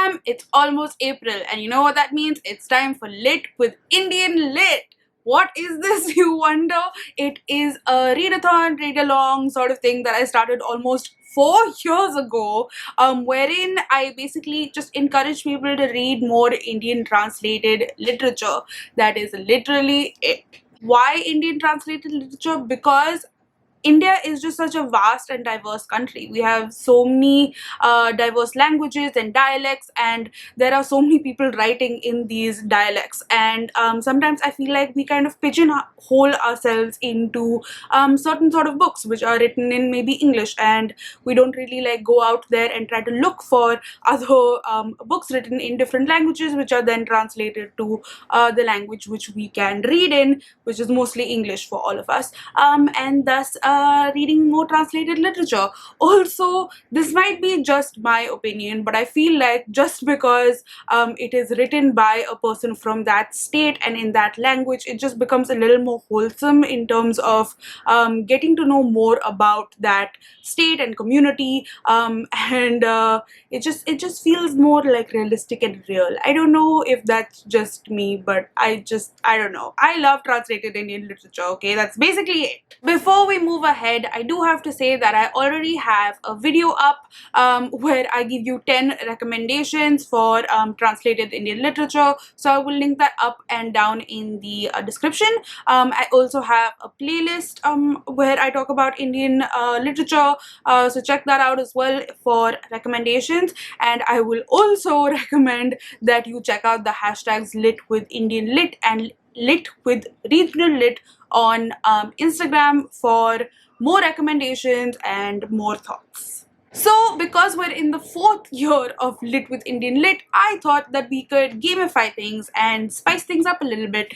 Assam, it's almost April, and you know what that means? It's time for Lit with Indian Lit. What is this, you wonder? It is a readathon, read along sort of thing that I started almost 4 years ago, wherein I basically just encourage people to read more Indian translated literature. That is literally it. Why Indian translated literature? Because India is just such a vast and diverse country. We have so many diverse languages and dialects, and there are so many people writing in these dialects. And sometimes I feel like we kind of pigeonhole ourselves into certain sort of books which are written in maybe English, and we don't really like go out there and try to look for other books written in different languages, which are then translated to the language which we can read in, which is mostly English for all of us, and thus reading more translated literature. Also, this might be just my opinion, but I feel like just because it is written by a person from that state and in that language, it just becomes a little more wholesome in terms of getting to know more about that state and community, and it just feels more like realistic and real. I don't know if that's just me, but I don't know. I love translated Indian literature, okay? That's basically it. Before we move ahead, I do have to say that I already have a video up where I give you 10 recommendations for translated Indian literature. So I will link that up and down in the description. I also have a playlist where I talk about Indian literature, so check that out as well for recommendations. And I will also recommend that you check out the hashtags Lit with Indian Lit and Lit with Regional Lit on Instagram for more recommendations and more thoughts. So, because we're in the 4th year of Lit with Indian Lit, I thought that we could gamify things and spice things up a little bit.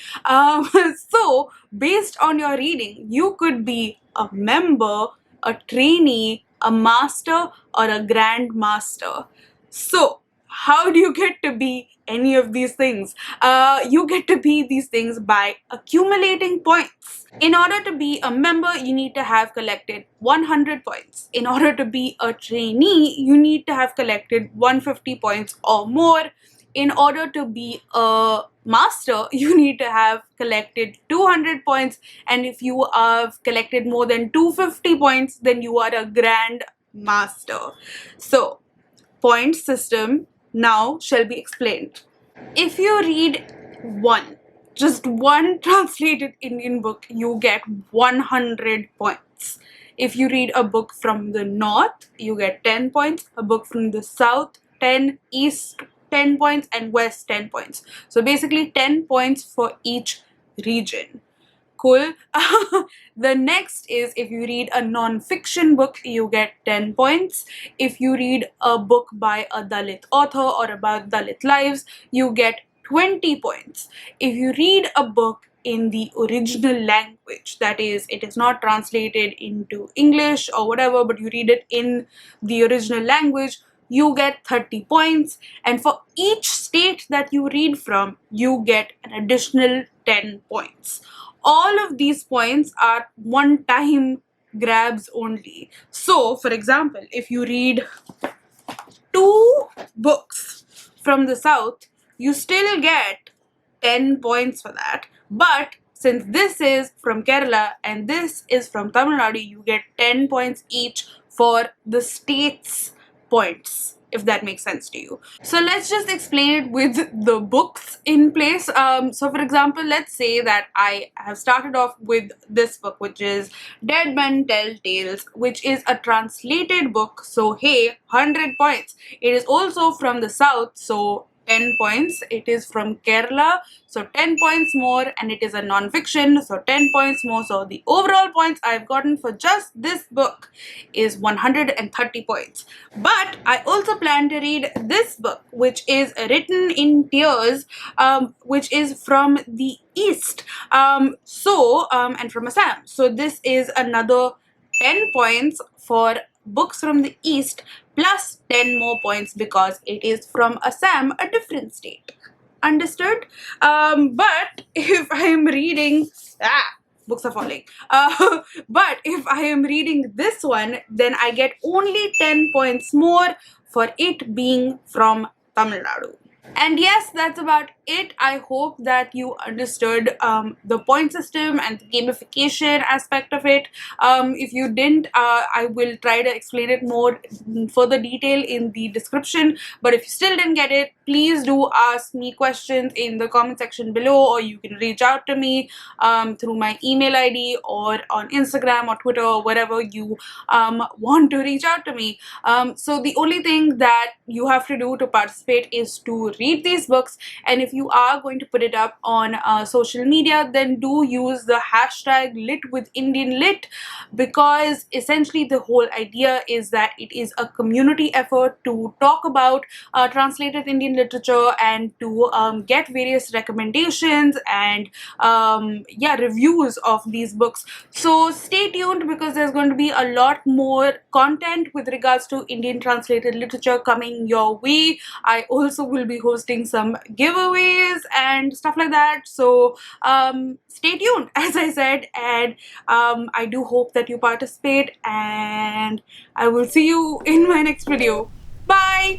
So, based on your reading, you could be a member, a trainee, a master, or a grandmaster. So, how do you get to be any of these things? You get to be these things by accumulating points. In order to be a member, you need to have collected 100 points. In order to be a trainee, you need to have collected 150 points or more. In order to be a master, you need to have collected 200 points, and if you have collected more than 250 points, then you are a grand master. So, point system now shall be explained. If you read just one translated Indian book, you get 100 points. If you read a book from the north, you get 10 points. A book from the south, 10, east, 10 points, and west, 10 points. So basically 10 points for each region. Cool. The next is if you read a non-fiction book, you get 10 points. If you read a book by a Dalit author or about Dalit lives, you get 20 points. If you read a book in the original language, that is, it is not translated into English or whatever, but you read it in the original language, you get 30 points. And for each state that you read from, you get an additional 10 points. All of these points are one-time grabs only. So, for example, if you read 2 books from the south, you still get 10 points for that. But since this is from Kerala and this is from Tamil Nadu, you get 10 points each for the state's points, if that makes sense to you. So let's just explain it with the books in place. So for example, let's say that I have started off with this book, which is Dead Men Tell Tales, which is a translated book. So hey, 100 points. It is also from the south, so 10 points. It is from Kerala, so 10 points more, and it is a non-fiction, so 10 points more. So the overall points I've gotten for just this book is 130 points. But I also plan to read this book, which is written in tears, which is from the east, and from Assam. So this is another 10 points for books from the east, plus 10 more points because it is from Assam, a different state. Understood? But if I am reading... books are falling. But if I am reading this one, then I get only 10 points more for it being from Tamil Nadu. And yes, that's about it. I hope that you understood the point system and the gamification aspect of it. If you didn't, I will try to explain it more in further detail in the description. But if you still didn't get it, please do ask me questions in the comment section below, or you can reach out to me through my email ID or on Instagram or Twitter or wherever you want to reach out to me. So the only thing that you have to do to participate is to read these books, and if you are going to put it up on social media, then do use the hashtag #LitWithIndianLit, because essentially the whole idea is that it is a community effort to talk about translated Indian literature and to get various recommendations and reviews of these books. So stay tuned, because there's going to be a lot more content with regards to Indian translated literature coming your way. I also will be hosting some giveaways and stuff like that. So stay tuned, as I said, and I do hope that you participate, and I will see you in my next video. Bye!